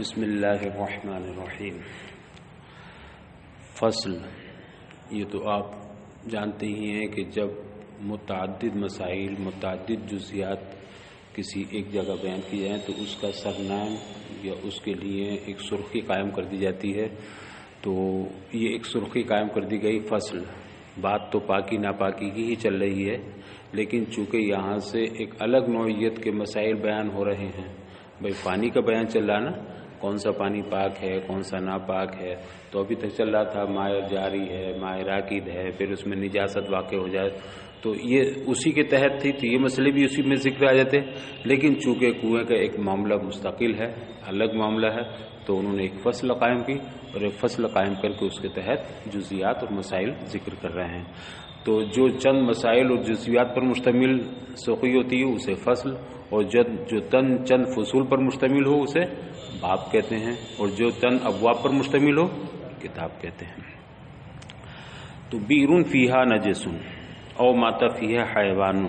بسم اللہ الرحمن الرحیم۔ فصل، یہ تو آپ جانتے ہی ہیں کہ جب متعدد مسائل، متعدد جزیات کسی ایک جگہ بیان کی جائیں تو اس کا سرنام یا اس کے لیے ایک سرخی قائم کر دی جاتی ہے۔ تو یہ ایک سرخی قائم کر دی گئی فصل۔ بات تو پاکی ناپاکی کی ہی چل رہی ہے، لیکن چونکہ یہاں سے ایک الگ نوعیت کے مسائل بیان ہو رہے ہیں، بھائی پانی کا بیان چل رہا نا، کون سا پانی پاک ہے کون سا ناپاک ہے، تو ابھی تک چل رہا تھا مائع جاری ہے، مائع راکد ہے، پھر اس میں نجاست واقع ہو جائے، تو یہ اسی کے تحت تھی، تو یہ مسئلے بھی اسی میں ذکر آ جاتے، لیکن چونکہ کنویں کا ایک معاملہ مستقل ہے، الگ معاملہ ہے، تو انہوں نے ایک فصل قائم کی اور ایک فصل قائم کر کے اس کے تحت جزیات اور مسائل ذکر کر رہے ہیں۔ تو جو چند مسائل اور جزیات پر مشتمل سوقی ہوتی ہے اسے فصل، اور جو چند فصول پر مشتمل ہو اسے باب کہتے ہیں، اور جو چند ابواب پر مشتمل ہو کتاب کہتے ہیں۔ تو بیرون فیہا نجس او مات فیہا حیوان،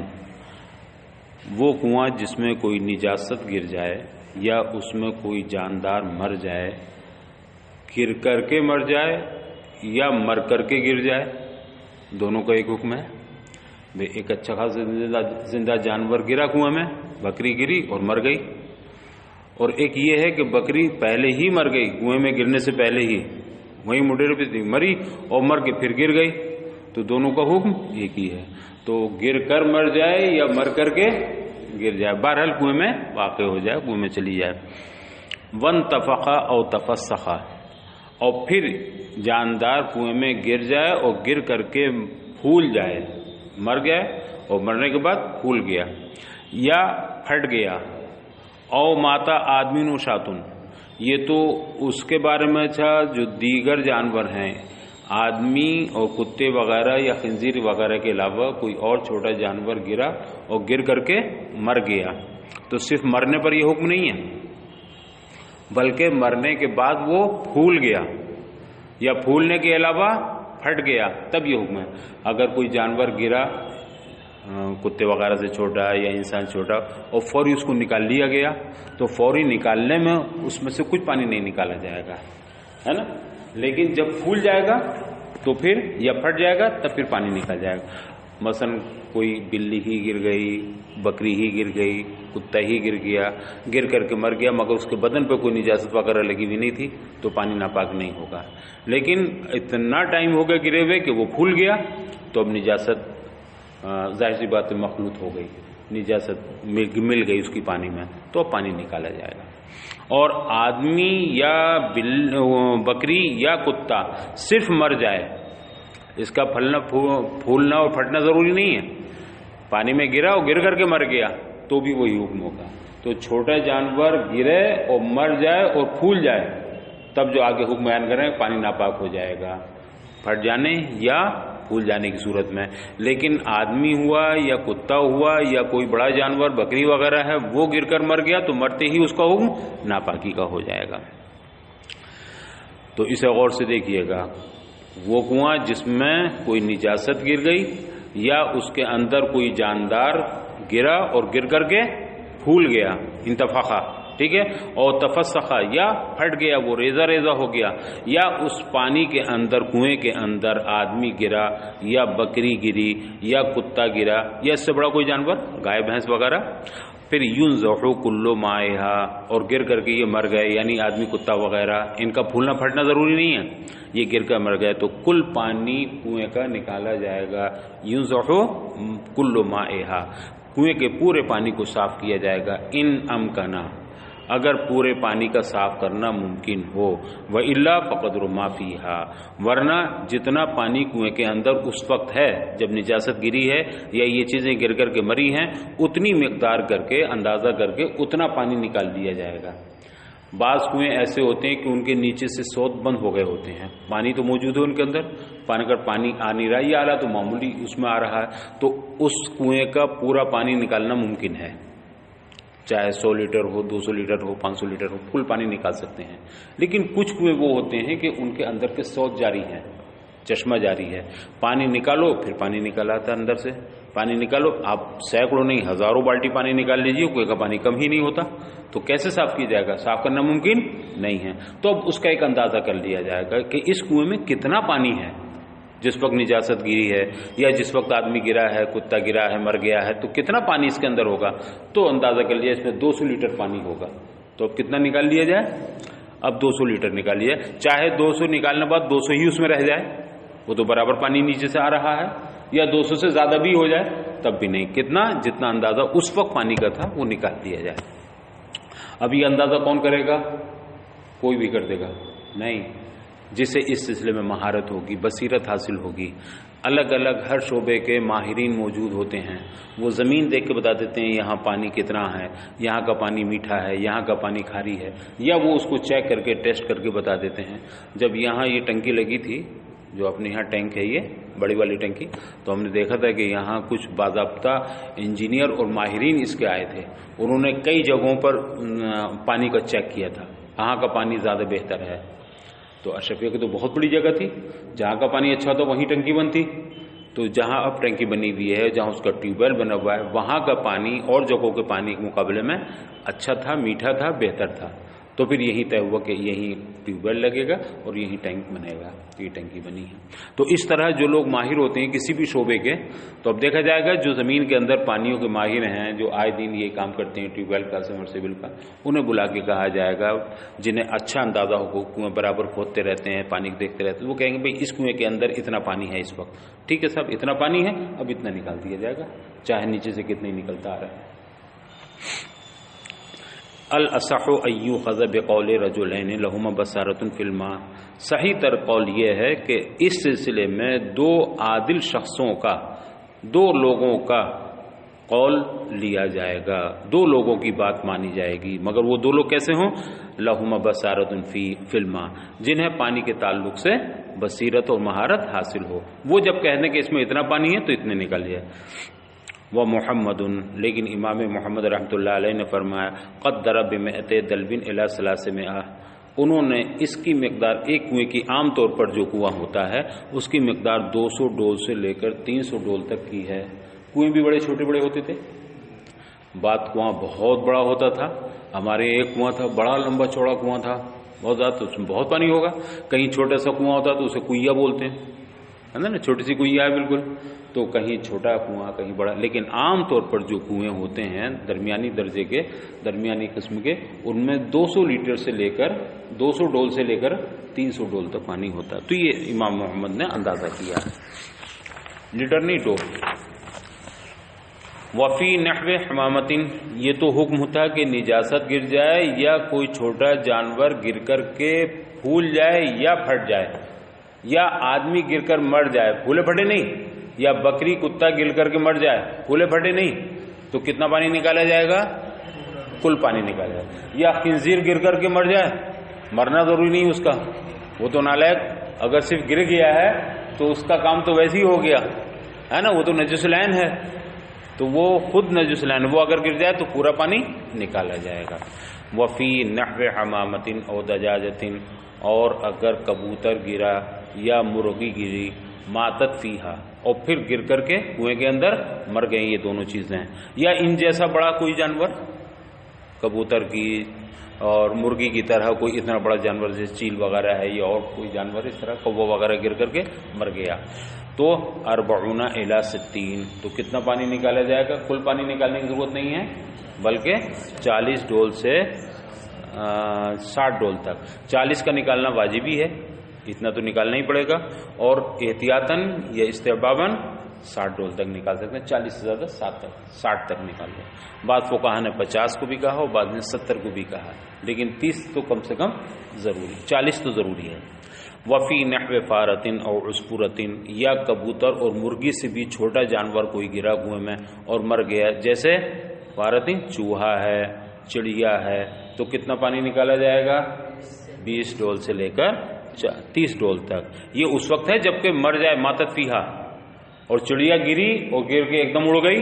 وہ کنواں جس میں کوئی نجاست گر جائے یا اس میں کوئی جاندار مر جائے، گر کر کے مر جائے یا مر کر کے گر جائے، دونوں کا ایک حکم ہے۔ ایک اچھا خاصا زندہ جانور گرا کنویں میں، بکری گری اور مر گئی، اور ایک یہ ہے کہ بکری پہلے ہی مر گئی، کنویں میں گرنے سے پہلے ہی وہیں مڈیرے پہ مری اور مر کے پھر گر گئی، تو دونوں کا حکم ایک ہی ہے۔ تو گر کر مر جائے یا مر کر کے گر جائے، بہرحال کنویں میں واقع ہو جائے، کنویں میں چلی جائے۔ ون تفقا او تفسخا، اور پھر جاندار کنویں میں گر جائے اور گر کر کے پھول جائے، مر گئے اور مرنے کے بعد پھول گیا یا پھٹ گیا۔ او ماتا آدمی و شاتن، یہ تو اس کے بارے میں تھا جو دیگر جانور ہیں، آدمی اور کتے وغیرہ یا خنزیر وغیرہ کے علاوہ کوئی اور چھوٹا جانور گرا اور گر کر کے مر گیا، تو صرف مرنے پر یہ حکم نہیں ہے، بلکہ مرنے کے بعد وہ پھول گیا یا پھولنے کے علاوہ پھٹ گیا، تب یہ حکم ہے۔ اگر کوئی جانور گرا کتے وغیرہ سے چھوٹا یا انسان چھوٹا اور فوری اس کو نکال لیا گیا، تو فوری نکالنے میں اس میں سے کچھ پانی نہیں نکالا جائے گا، ہے نا، لیکن جب پھول جائے گا تو پھر یا پھٹ جائے گا تب پھر پانی نکال جائے گا۔ مثلا کوئی بلی ہی گر گئی، بکری ہی گر گئی، کتا ہی گر گیا، گر کر کے مر گیا، مگر اس کے بدن پہ کوئی نجاست وغیرہ لگی ہوئی نہیں تھی، تو پانی ناپاک نہیں ہوگا۔ لیکن اتنا ٹائم ہو گیا گرے ہوئے کہ وہ پھول گیا، تو اب نجاست ظاہر سی بات مخلوط ہو گئی، نجاست مل گئی اس کی پانی میں، تو اب پانی نکالا جائے گا۔ اور آدمی یا بکری یا کتا صرف مر جائے، اس کا پھولنا اور پھٹنا ضروری نہیں ہے، پانی میں گرا اور گر کر کے مر گیا تو بھی وہی حکم ہوگا۔ تو چھوٹا جانور گرے اور مر جائے اور پھول جائے، تب جو آگے حکم بیان کریں پانی ناپاک ہو جائے گا، پھٹ جانے یا پھول جانے کی صورت میں۔ لیکن آدمی ہوا یا کتا ہوا یا کوئی بڑا جانور بکری وغیرہ ہے، وہ گر کر مر گیا تو مرتے ہی اس کا حکم ناپاکی کا ہو جائے گا۔ تو اسے غور سے دیکھیے گا، وہ کنواں جس میں کوئی نجاست گر گئی یا اس کے اندر کوئی جاندار گرا اور گر کر کے پھول گیا، انتفاخا، ٹھیک ہے، اور تفسخا، یا پھٹ گیا، وہ ریزہ ریزہ ہو گیا، یا اس پانی کے اندر کنویں کے اندر آدمی گرا یا بکری گری یا کتا گرا یا اس سے بڑا کوئی جانور، گائے بھینس وغیرہ، پھر ينزح كل مائها، اور گر کر کے یہ مر گئے، یعنی آدمی کتا وغیرہ، ان کا پھولنا پھٹنا ضروری نہیں ہے، یہ گر کر مر گئے تو کل پانی کنویں کا نکالا جائے گا۔ ينزح كل مائها، کنویں کے پورے پانی کو صاف کیا جائے گا، ان امکنا، اگر پورے پانی کا صاف کرنا ممکن ہو، وَإِلَّا فَقَدْرُ مَا فِيهَا، ورنہ جتنا پانی کنویں کے اندر اس وقت ہے جب نجاست گری ہے یا یہ چیزیں گر کر کے مری ہیں، اتنی مقدار کر کے، اندازہ کر کے اتنا پانی نکال دیا جائے گا۔ بعض کنویں ایسے ہوتے ہیں کہ ان کے نیچے سے سوت بند ہو گئے ہوتے ہیں، پانی تو موجود ہے ان کے اندر، اگر پانی آ نہیں رہا یا آ رہا تو معمولی اس میں آ رہا ہے، تو اس کنویں کا پورا پانی نکالنا ممکن ہے، چاہے 100 لیٹر ہو، 200 لیٹر ہو، 500 لیٹر ہو، فل پانی نکال سکتے ہیں۔ لیکن کچھ کنویں وہ ہوتے ہیں کہ ان کے اندر کے سوت جاری ہیں، چشمہ جاری ہے، پانی نکالو پھر پانی نکل آتا ہے اندر سے، پانی نکالو، آپ سینکڑوں نہیں ہزاروں بالٹی پانی نکال لیجیے، کوئی کا پانی کم ہی نہیں ہوتا، تو کیسے صاف کیا جائے گا؟ صاف کرنا ممکن نہیں ہے۔ تو اب اس کا ایک اندازہ کر لیا جائے گا کہ اس کنویں میں کتنا پانی ہے، جس وقت نجاست گری ہے یا جس وقت آدمی گرا ہے، کتا گرا ہے، مر گیا ہے، تو کتنا پانی اس کے اندر ہوگا، تو اندازہ کر لیا اس میں 200 لیٹر پانی ہوگا، تو اب کتنا نکال لیا جائے؟ اب 200 لیٹر نکال لیا، چاہے 200 نکالنے بعد 200 ہی اس میں رہ جائے، وہ تو برابر پانی نیچے سے آ رہا ہے، یا 200 سے زیادہ بھی ہو جائے تب بھی نہیں، کتنا جتنا اندازہ اس وقت پانی کا تھا وہ نکال دیا جائے۔ اب یہ اندازہ کون کرے گا؟ کوئی بھی کر دے گا؟ نہیں، جسے اس سلسلے میں مہارت ہوگی، بصیرت حاصل ہوگی، الگ الگ ہر شعبے کے ماہرین موجود ہوتے ہیں، وہ زمین دیکھ کے بتا دیتے ہیں یہاں پانی کتنا ہے، یہاں کا پانی میٹھا ہے، یہاں کا پانی کھاری ہے، یا وہ اس کو چیک کر کے ٹیسٹ کر کے بتا دیتے ہیں۔ جب یہاں یہ ٹنکی لگی تھی، جو اپنے یہاں ٹینک ہے، یہ بڑی والی ٹنکی، تو ہم نے دیکھا تھا کہ یہاں کچھ باضابطہ انجینئر اور ماہرین اس کے آئے تھے، انہوں نے کئی جگہوں پر پانی کا چیک کیا تھا، کہاں کا پانی زیادہ بہتر ہے۔ تو اشرفیہ کی تو بہت بڑی جگہ تھی، جہاں کا پانی اچھا تھا وہیں ٹنکی بنتی، تو جہاں اب ٹنکی بنی ہوئی ہے، جہاں اس کا ٹیوب ویل بنا ہوا ہے، وہاں کا پانی اور جگہوں کے پانی کے مقابلے میں اچھا تھا، میٹھا تھا، بہتر تھا، تو پھر یہی طے ہوا کہ یہیں ٹیوب ویل لگے گا اور یہیں ٹینک بنے گا، یہ ٹنکی بنی ہے۔ تو اس طرح جو لوگ ماہر ہوتے ہیں کسی بھی شعبے کے، تو اب دیکھا جائے گا جو زمین کے اندر پانیوں کے ماہر ہیں، جو آئے دن یہ کام کرتے ہیں ٹیوب ویل کا، سبمرسیبل کا، انہیں بلا کے کہا جائے گا، جنہیں اچھا اندازہ ہو، کنویں برابر کھودتے رہتے ہیں، پانی دیکھتے رہتے ہیں، وہ کہیں گے بھئی اس کنویں کے اندر اتنا پانی ہے اس وقت، ٹھیک ہے صاحب اتنا پانی ہے، اب اتنا نکال دیا جائے گا، چاہے نیچے سے کتنے نکلتا آ رہا ہے۔ الاصح ان یؤخذ بقول رجلین لہما بصارۃ فی الماء، صحیح تر قول یہ ہے کہ اس سلسلے میں دو عادل شخصوں کا، دو لوگوں کا قول لیا جائے گا، دو لوگوں کی بات مانی جائے گی، مگر وہ دو لوگ کیسے ہوں؟ لہما بصارۃ فی الماء، جنہیں پانی کے تعلق سے بصیرت اور مہارت حاصل ہو، وہ جب کہہ دیں کہ اس میں اتنا پانی ہے تو اتنے نکل جائے۔ وہ محمد، لیکن امام محمد رحمۃ اللہ علیہ نے فرمایا قدر بمئت دلو الی 300، انہوں نے اس کی مقدار، ایک کنویں کی عام طور پر جو کنواں ہوتا ہے اس کی مقدار 200 ڈول سے لے کر 300 ڈول تک کی ہے۔ کنویں بھی بڑے چھوٹے بڑے ہوتے تھے، بعد کنواں بہت بڑا ہوتا تھا، ہمارے ایک کنواں تھا بڑا لمبا چوڑا کنواں تھا، بہت زیادہ، تو اس میں بہت پانی ہوگا۔ کہیں چھوٹا سا کنواں ہوتا تو اسے کوئیا بولتے ہیں، ہے نا، چھوٹی سی کوئیا ہے بالکل، تو کہیں چھوٹا کنواں کہیں بڑا، لیکن عام طور پر جو کنویں ہوتے ہیں درمیانی درجے کے، درمیانی قسم کے، ان میں 200 لیٹر سے لے کر 200 ڈول سے لے کر 300 ڈول تک پانی ہوتا ہے۔ تو یہ امام محمد نے اندازہ کیا ہے، لیٹر نہیں ڈول۔ وفی نحو حمامت، یہ تو حکم ہوتا کہ نجاست گر جائے یا کوئی چھوٹا جانور گر کر کے پھول جائے یا پھٹ جائے، یا آدمی گر کر مر جائے، پھولے پھٹے نہیں، یا بکری کتا گر کر کے مر جائے، پھولے پھٹے نہیں، تو کتنا پانی نکالا جائے گا؟ کل پانی نکالا جائے گا۔ یا خنزیر گر کر کے مر جائے، مرنا ضروری نہیں اس کا، وہ تو نالائق، اگر صرف گر گیا ہے تو اس کا کام تو ویسے ہی ہو گیا ہے نا، وہ تو نجس العین ہے، تو وہ خود نجس العین، وہ اگر گر جائے تو پورا پانی نکالا جائے گا۔ وفی نحو حمامت او دجاجت، اور اگر کبوتر گرا یا مرغی گری، ماتت فیہا، اور پھر گر کر کے کنویں کے اندر مر گئیں، یہ دونوں چیزیں، یا ان جیسا بڑا کوئی جانور، کبوتر کی اور مرغی کی طرح کوئی اتنا بڑا جانور جیسے چیل وغیرہ ہے، یا اور کوئی جانور اس طرح کوا وغیرہ گر کر کے مر گیا، تو 40 الی 60، تو کتنا پانی نکالا جائے گا؟ کل پانی نکالنے کی ضرورت نہیں ہے، بلکہ 40 ڈول سے 60 ڈول تک، 40 کا نکالنا واجبی ہے، اتنا تو نکالنا ہی پڑے گا، اور احتیاطاً یا استحباباً 60 ڈول تک نکال سکتے ہیں، 40 سے زیادہ 60 تک نکال لیں۔ بعض فقہا نے 50 کو بھی کہا اور بعض نے 70 کو بھی کہا، لیکن 30 تو کم سے کم ضروری، 40 تو ضروری ہے۔ وفی نحو فارۃ او عصفورۃ، یا کبوتر اور مرغی سے بھی چھوٹا جانور کوئی گرا کنویں میں اور مر گیا، جیسے فارۃ چوہا ہے، چڑیا ہے، تو کتنا پانی نکالا جائے گا؟ 20 ڈول سے لے کر 30 ڈول تک۔ یہ اس وقت ہے جبکہ مر جائے، ماتت فیہا، اور چڑیا گری اور گر کے ایک دم اڑ گئی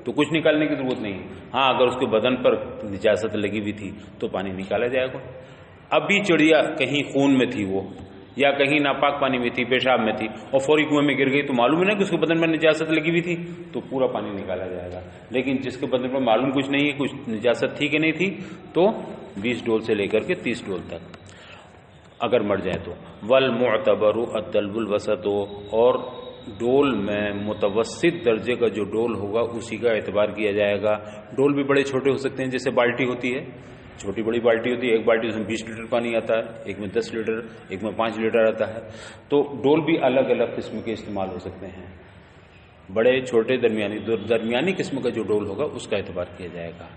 تو کچھ نکالنے کی ضرورت نہیں، ہاں اگر اس کے بدن پر نجاست لگی ہوئی تھی تو پانی نکالا جائے گا۔ اب بھی چڑیا کہیں خون میں تھی، وہ یا کہیں ناپاک پانی میں تھی، پیشاب میں تھی اور فوری کنویں میں گر گئی، تو معلوم ہے نا کہ اس کے بدن میں نجاست لگی ہوئی تھی، تو پورا پانی نکالا جائے گا۔ لیکن جس کے بدن میں معلوم کچھ نہیں ہے، کچھ نجاست تھی کہ نہیں تھی، تو 20 ڈول سے لے کر کے 30 ڈول تک اگر مر جائے تو۔ والمعتبر الدلو الوسط، اور ڈول میں متوسط درجے کا جو ڈول ہوگا اسی کا اعتبار کیا جائے گا۔ ڈول بھی بڑے چھوٹے ہو سکتے ہیں، جیسے بالٹی ہوتی ہے، چھوٹی بڑی بالٹی ہوتی ہے، ایک بالٹی اس میں 20 لیٹر پانی آتا ہے، ایک میں 10 لیٹر، ایک میں 5 لیٹر آتا ہے، تو ڈول بھی الگ الگ قسم کے استعمال ہو سکتے ہیں، بڑے چھوٹے درمیانی قسم کا جو ڈول ہوگا اس کا اعتبار کیا جائے گا۔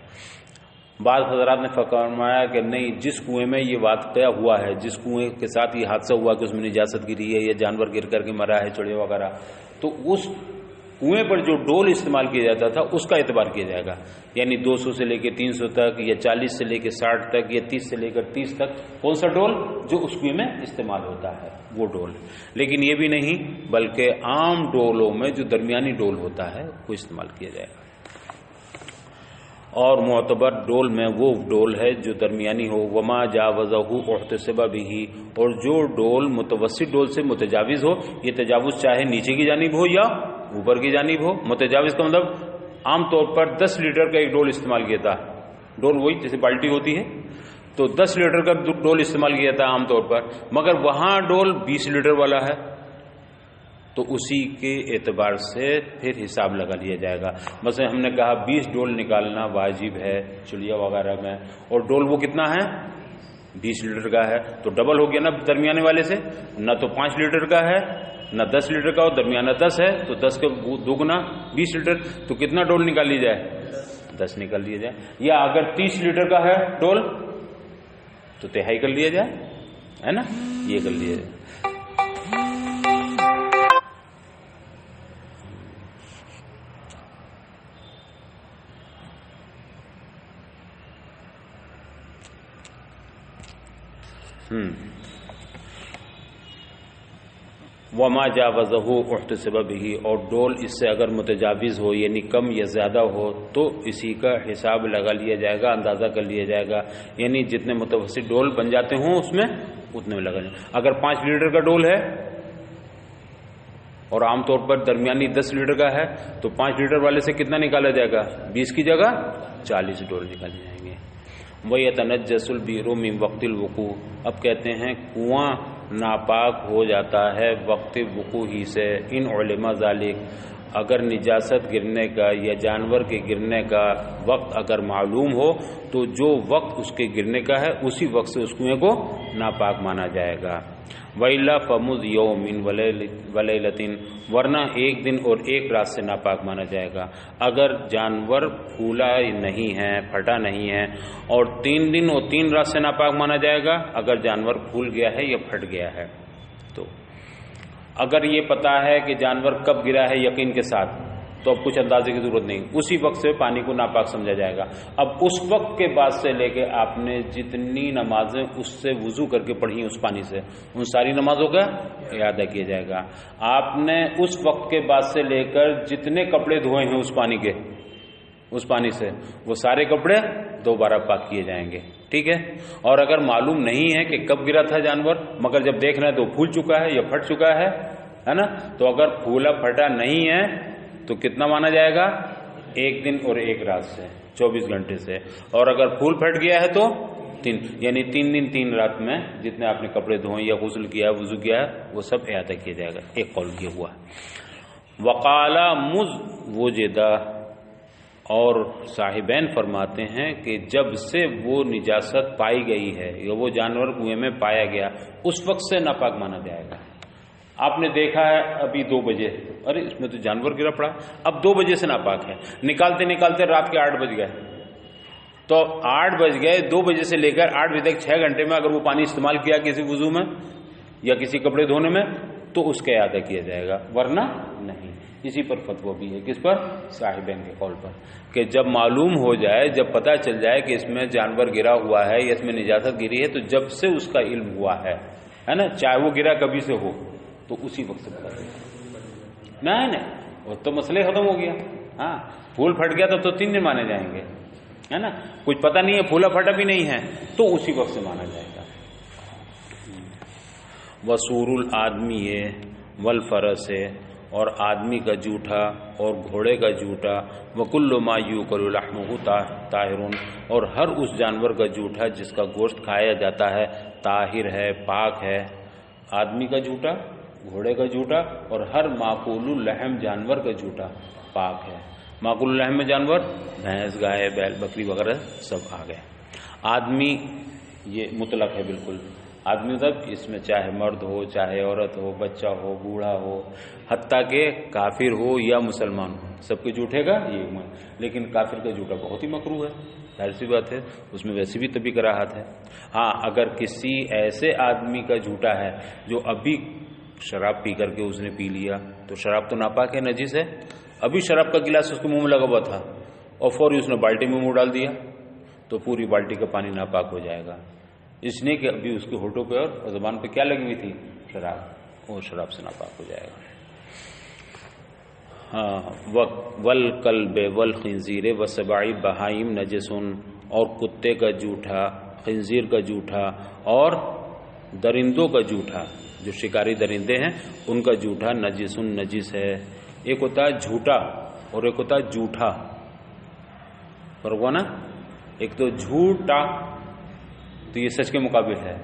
بعض حضرات نے فرمایا کہ نہیں، جس کنویں میں یہ واقعہ ہوا ہے، جس کنویں کے ساتھ یہ حادثہ ہوا کہ اس میں نجاست گری ہے یا جانور گر کر کے مرا ہے، چڑیا وغیرہ، تو اس کنویں پر جو ڈول استعمال کیا جاتا تھا اس کا اعتبار کیا جائے گا، یعنی 200 سے لے کے 300 تک، یا 40 سے لے کے 60 تک، یا 30 سے لے کر 30 تک، کون سا ڈول جو اس کنویں میں استعمال ہوتا ہے وہ ڈول۔ لیکن یہ بھی نہیں، بلکہ عام ڈولوں میں جو درمیانی ڈول ہوتا ہے وہ استعمال کیا جائے گا۔ اور معتبر ڈول میں وہ ڈول ہے جو درمیانی ہو، وما جاوزہ احتسب به، اور جو ڈول متوسط ڈول سے متجاوز ہو، یہ تجاوز چاہے نیچے کی جانب ہو یا اوپر کی جانب ہو۔ متجاوز کا مطلب عام طور پر 10 لیٹر کا ایک ڈول استعمال کیا تھا، ڈول وہی جیسے بالٹی ہوتی ہے، تو 10 لیٹر کا ڈول استعمال کیا تھا عام طور پر، مگر وہاں ڈول 20 لیٹر والا ہے، تو اسی کے اعتبار سے پھر حساب لگا لیا جائے گا۔ مثلا ہم نے کہا 20 ڈول نکالنا واجب ہے چڑیا وغیرہ میں، اور ڈول وہ کتنا ہے 20 لیٹر کا ہے، تو ڈبل ہو گیا نا درمیانے والے سے، نہ تو 5 لیٹر کا ہے نہ 10 لیٹر کا، اور درمیانہ 10 ہے، تو 10 کا دوگنا 20 لیٹر، تو کتنا ڈول نکال لی جائے 10 نکال لیا جائے، یا اگر 30 لیٹر کا ہے ڈول تو تہائی کر لیا جائے، ہے نا، یہ کر لیا جائے۔ وما جاوزہ احتسب به، اور ڈول اس سے اگر متجاوز ہو یعنی کم یا زیادہ ہو تو اسی کا حساب لگا لیا جائے گا، اندازہ کر لیا جائے گا، یعنی جتنے متوسط ڈول بن جاتے ہوں اس میں اتنے میں لگا جائے۔ اگر 5 لیٹر کا ڈول ہے اور عام طور پر درمیانی 10 لیٹر کا ہے، تو 5 لیٹر والے سے کتنا نکالا جائے گا، 20 کی جگہ 40 ڈول نکالے جائیں گے۔ وَيَتَنَجَّسُ الْبِئْرُ مِنْ وَقْتِ الْوُقُوعِ، اب کہتے ہیں کنواں ناپاک ہو جاتا ہے وقت وقوع ہی سے، ان علماء ذالک، اگر نجاست گرنے کا یا جانور کے گرنے کا وقت اگر معلوم ہو تو جو وقت اس کے گرنے کا ہے اسی وقت سے اس کنویں کو ناپاک مانا جائے گا۔ وَإِلَّا فَمُذْ يَوْمٍ وَلَيْلَةٍ، ورنہ ایک دن اور ایک رات سے ناپاک مانا جائے گا۔ اگر جانور پھولا نہیں ہے، پھٹا نہیں ہے، اور 3 دن اور 3 رات سے ناپاک مانا جائے گا اگر جانور پھول گیا ہے یا پھٹ گیا ہے۔ تو اگر یہ پتا ہے کہ جانور کب گرا ہے یقین کے ساتھ تو اب کچھ اندازے کی ضرورت نہیں، اسی وقت سے پانی کو ناپاک سمجھا جائے گا۔ اب اس وقت کے بعد سے لے کے آپ نے جتنی نمازیں اس سے وضو کر کے پڑھی اس پانی سے، ان ساری نمازوں کا اعادہ کیا جائے گا۔ آپ نے اس وقت کے بعد سے لے کر جتنے کپڑے دھوئے ہیں اس پانی کے، اس پانی سے، وہ سارے کپڑے دوبارہ پاک کیے جائیں گے، ٹھیک ہے۔ اور اگر معلوم نہیں ہے کہ کب گرا تھا جانور، مگر جب دیکھنا ہے تو پھول چکا ہے یا پھٹ چکا ہے نا، تو اگر پھولا پھٹا نہیں ہے تو کتنا مانا جائے گا، 1 دن اور 1 رات سے، 24 گھنٹے سے، اور اگر پھول پھٹ گیا ہے تو 3، یعنی 3 دن 3 رات میں جتنے آپ نے کپڑے دھوئے یا غسل کیا وضو کیا وہ سب احاطہ کیا جائے گا۔ ایک قول یہ ہوا۔ وقال مذ وجد، اور صاحبین فرماتے ہیں کہ جب سے وہ نجاست پائی گئی ہے یا وہ جانور کنویں میں پایا گیا اس وقت سے ناپاک مانا جائے گا۔ آپ نے دیکھا ہے ابھی 2 بجے، ارے اس میں تو جانور گرا پڑا، اب 2 بجے سے ناپاک ہے، نکالتے نکالتے رات کے 8 بج گئے، تو 8 بج گئے، 2 بجے سے لے کر 8 بجے تک 6 گھنٹے میں اگر وہ پانی استعمال کیا کسی وضو میں یا کسی کپڑے دھونے میں تو اس کا اعادہ کیا جائے گا، ورنہ نہیں۔ اسی پر فتویٰ بھی ہے، کس پر، صاحبین کے قول پر، کہ جب معلوم ہو جائے، جب پتہ چل جائے کہ اس میں جانور گرا ہوا ہے یا اس میں نجاست گری ہے، تو جب سے اس کا علم ہوا ہے نا، چاہے وہ گرا کبھی سے ہو تو اسی وقت سے پتہ چلے۔ نہیں وہ تو مسئلہ ختم ہو گیا، ہاں پھول پھٹ گیا تو 3 دن مانے جائیں گے، ہے نا، کچھ پتہ نہیں ہے، پھولا پھٹا بھی نہیں ہے تو اسی وقت سے مانا جائے گا۔ وسور الآدمی والفرس اور آدمی کا جوٹا اور گھوڑے کا جوٹا، وکل ما یوکل لحمہ طاہر اور ہر اس جانور کا جوٹا جس کا گوشت کھایا جاتا ہے طاہر ہے، پاک ہے۔ آدمی کا جوٹا، گھوڑے کا جوٹا اور ہر معقول اللحم جانور کا جوٹا پاک ہے۔ معقول اللحم میں جانور بھینس، گائے، بیل، بکری وغیرہ سب آ گئے۔ آدمی یہ مطلق ہے بالکل، آدمی مطلب اس میں چاہے مرد ہو، چاہے عورت ہو، بچہ ہو، بوڑھا ہو، حتیٰ کہ کافر ہو یا مسلمان ہو، سب کے جھوٹے کا یہ عمر۔ لیکن کافر کا جھوٹا بہت ہی مکروہ ہے، ظاہر سی بات ہے، اس میں ویسے بھی طبی کراہت ہے۔ ہاں اگر کسی ایسے آدمی کا جھوٹا ہے جو ابھی شراب پی کر کے اس نے پی لیا، تو شراب تو ناپاک ہے، نجس ہے، ابھی شراب کا گلاس اس کے منہ میں لگا ہوا تھا اور فوری اس نے بالٹی میں منہ ڈال دیا، تو پوری بالٹی کا پانی ناپاک ہو جائے گا، اس لیے کہ ابھی اس کے ہونٹوں پہ اور زبان پہ کیا لگی ہوئی تھی؟ شراب، اور شراب سے ناپاک ہو جائے گا۔ ہاں والکلب والخنزیر وسبع بہائم نجس اور کتے کا جوٹا، خنزیر کا جوٹا اور درندوں کا جوٹا، جو شکاری درندے ہیں ان کا جوٹا نجس ہے۔ ایک ہوتا ہے جھوٹا اور ایک ہوتا ہے جوٹا، فرق ہوا نا؟ ایک تو جھوٹا تو یہ سچ کے مقابل ہے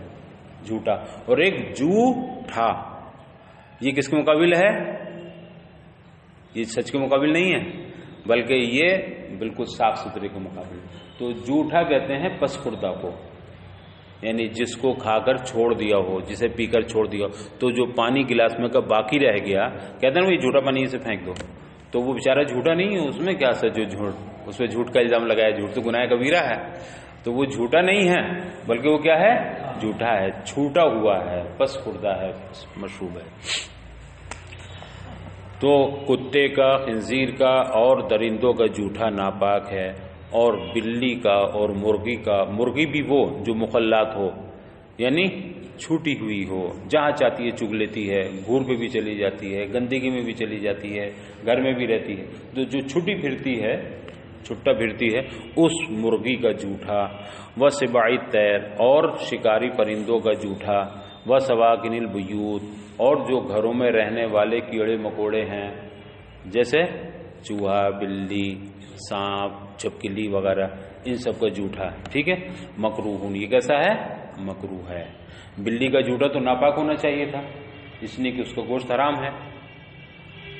جھوٹا، اور ایک جھوٹا یہ کس کے مقابل ہے؟ یہ سچ کے مقابل نہیں ہے بلکہ یہ بالکل صاف ستھرے کے مقابل۔ تو جھوٹا کہتے ہیں پس خوردہ کو، یعنی جس کو کھا کر چھوڑ دیا ہو، جسے پی کر چھوڑ دیا ہو، تو جو پانی گلاس میں کا باقی رہ گیا، کہتے ہیں نا یہ جھوٹا پانی اسے پھینک دو، تو وہ بیچارہ جھوٹا نہیں ہے، اس میں کیا سچ جو جھوٹ، اس پہ جھوٹ کا الزام لگایا، جھوٹ تو گناہ کبیرہ ہے، تو وہ جھوٹا نہیں ہے بلکہ وہ کیا ہے؟ جھوٹا ہے، چھوٹا ہوا ہے، پس خوردہ ہے، مشروب ہے۔ تو کتے کا، خنزیر کا اور درندوں کا جوٹا ناپاک ہے، اور بلی کا اور مرغی کا، مرغی بھی وہ جو مخلات ہو، یعنی چھوٹی ہوئی ہو، جہاں چاہتی ہے چگ لیتی ہے، گھور پہ بھی چلی جاتی ہے، گندگی میں بھی چلی جاتی ہے، گھر میں بھی رہتی ہے، تو جو چھٹی پھرتی ہے، چھٹا پھرتی ہے، اس مرغی کا جوٹا، و سبع الطیر اور شکاری پرندوں کا جوٹا، و سواکن البیوت اور جو گھروں میں رہنے والے کیڑے مکوڑے ہیں، جیسے چوہا، بلی، سانپ، چھپکلی وغیرہ، ان سب کا جوٹا، ٹھیک ہے، مکروہ۔ یہ کیسا ہے؟ مکروہ ہے۔ بلی کا جوٹا تو ناپاک ہونا چاہیے تھا، اس لیے کہ اس کا گوشت حرام ہے،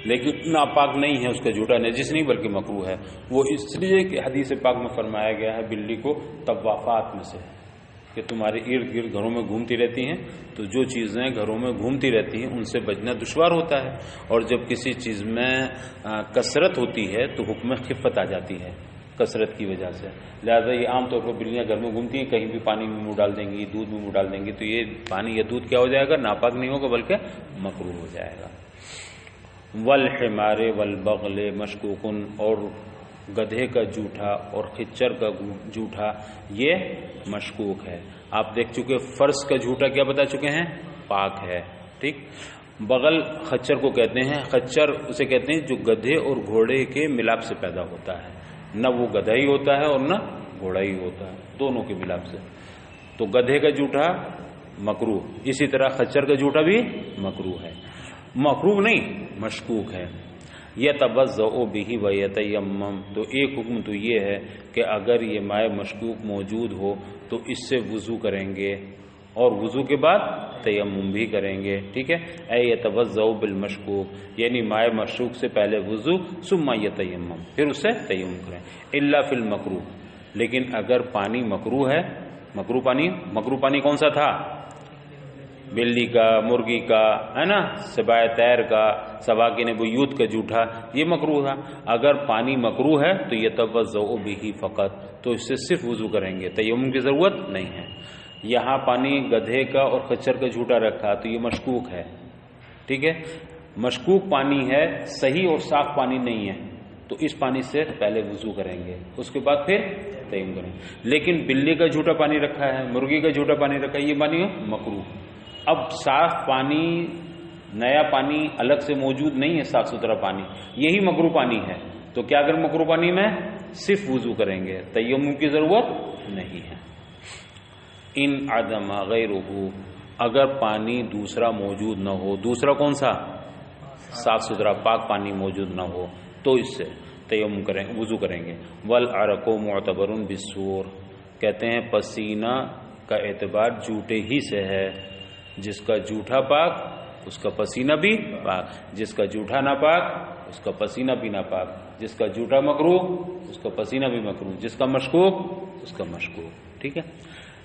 لیکن ناپاک نہیں ہے، اس کا جوٹا نجس نہیں بلکہ مکروہ ہے۔ وہ اس لیے کہ حدیث پاک میں فرمایا گیا ہے بلی کو طوافات میں سے، کہ تمہارے ارد گرد گھروں میں گھومتی رہتی ہیں، تو جو چیزیں گھروں میں گھومتی رہتی ہیں ان سے بچنا دشوار ہوتا ہے، اور جب کسی چیز میں کثرت ہوتی ہے تو حکم خفت آ جاتی ہے کثرت کی وجہ سے، لہذا یہ عام طور پر بلیاں گھر میں گھومتی ہیں، کہیں بھی پانی میں منہ ڈال دیں گی، دودھ میں منہ ڈال دیں گی، تو یہ پانی یا دودھ کیا ہو جائے گا؟ ناپاک نہیں ہوگا بلکہ مکروہ ہو جائے گا۔ والحمار والبغل مشکوکن اور گدھے کا جوٹا اور خچر کا جوٹا یہ مشکوک ہے۔ آپ دیکھ چکے فرس کا جھوٹا کیا بتا چکے ہیں؟ پاک ہے، ٹھیک۔ بغل خچر کو کہتے ہیں، خچر اسے کہتے ہیں جو گدھے اور گھوڑے کے ملاپ سے پیدا ہوتا ہے، نہ وہ گدھا ہی ہوتا ہے اور نہ گھوڑا ہی ہوتا ہے، دونوں کے ملاپ سے۔ تو گدھے کا جوٹا مکروہ، اسی طرح خچر کا جوٹا بھی مکروہ ہے، مکروہ نہیں مشکوک ہے۔ یتوضأ بہ ویتیمم، تو ایک حکم تو یہ ہے کہ اگر یہ مائع مشکوک موجود ہو تو اس سے وضو کریں گے، اور وضو کے بعد تیمم بھی کریں گے، ٹھیک ہے۔ اے یتوضأ بالمشکوک، یعنی مائع مشکوک سے پہلے وضو، ثم یتیمم، پھر اس سے تیمم کریں۔ الا فی المکروہ، لیکن اگر پانی مکروہ ہے، مکروہ پانی کون سا تھا؟ بلی کا، مرغی کا، ہے نا، سبع طیر کا، سواکن بیوت کا جوٹا، یہ مکروہ ہے۔ اگر پانی مکروہ ہے تو یتوضأ بہ فقط، تو اس سے صرف وضو کریں گے، تیمم کی ضرورت نہیں ہے۔ یہاں پانی گدھے کا اور خچر کا جھوٹا رکھا تو یہ مشکوک ہے، ٹھیک ہے، مشکوک پانی ہے، صحیح اور صاف پانی نہیں ہے، تو اس پانی سے پہلے وضو کریں گے، اس کے بعد پھر تیمم کریں گے۔ لیکن بلی کا جھوٹا پانی رکھا ہے، مرغی کا جھوٹا پانی رکھا ہے، یہ پانی مکروہ۔ اب صاف پانی، نیا پانی الگ سے موجود نہیں ہے، صاف ستھرا پانی یہی مکروہ پانی ہے، تو کیا اگر مکروہ پانی میں صرف وضو کریں گے، تیمم کی ضرورت نہیں ہے۔ ان عدم غیرہ، اگر پانی دوسرا موجود نہ ہو، دوسرا کون سا؟ صاف ستھرا پاک پانی موجود نہ ہو، تو اس سے تیمم کریں، وضو کریں گے۔ والعرق معتبر بالسور، کہتے ہیں پسینہ کا اعتبار جھوٹے ہی سے ہے، جس کا جھوٹا پاک اس کا پسینہ بھی پاک، جس کا جھوٹا ناپاک اس کا پسینہ بھی ناپاک، جس کا جھوٹا مکروہ اس کا پسینہ بھی مکروہ، جس کا مشکوک اس کا مشکوک، ٹھیک ہے۔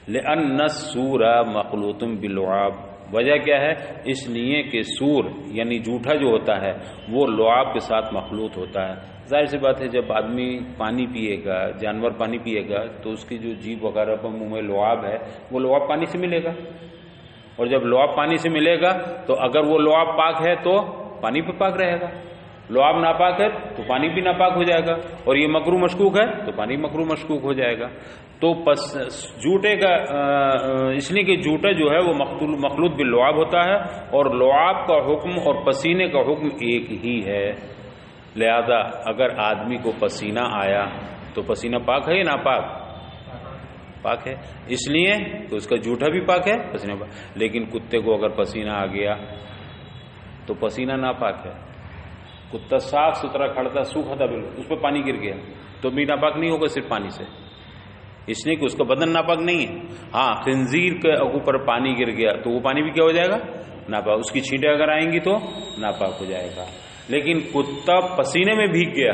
لأن السور مخلوط باللعاب، وجہ کیا ہے؟ اس لیے کہ سور یعنی جھوٹا جو ہوتا ہے وہ لعاب کے ساتھ مخلوط ہوتا ہے۔ ظاہر سی بات ہے جب آدمی پانی پیے گا، جانور پانی پیے گا تو اس کی جو جیب وغیرہ پر منہ میں لعاب ہے وہ لعاب پانی سے ملے گا، اور جب لعاب پانی سے ملے گا تو اگر وہ لعاب پاک ہے تو پانی بھی پاک رہے گا، لعاب ناپاک ہے تو پانی بھی ناپاک ہو جائے گا، اور یہ مکروہ مشکوک ہے تو پانی مکروہ مشکوک ہو جائے گا۔ تو جھوٹے کا اس لیے کہ جھوٹا جو ہے وہ مخلوط باللعاب ہوتا ہے، اور لعاب کا حکم اور پسینے کا حکم ایک ہی ہے۔ لہذا اگر آدمی کو پسینہ آیا تو پسینہ پاک ہے یا ناپاک؟ پاک ہے، اس لیے تو اس کا جھوٹا بھی پاک ہے، پسینہ پاک۔ لیکن کتے کو اگر پسینہ آ گیا تو پسینہ ناپاک ہے۔ کتا صاف ستھرا کھڑا تھا، سوکھا تھا بالکل، اس پہ پانی گر گیا تو بھی ناپاک نہیں ہوگا صرف پانی سے، اس لیے کہ اس کا بدن ناپاک نہیں ہے۔ ہاں خنزیر کے اوپر پانی گر گیا تو وہ پانی بھی کیا ہو جائے گا؟ ناپاک، اس کی چھینٹیں اگر آئیں گی تو ناپاک ہو جائے گا۔ لیکن کتا پسینے میں بھیگ گیا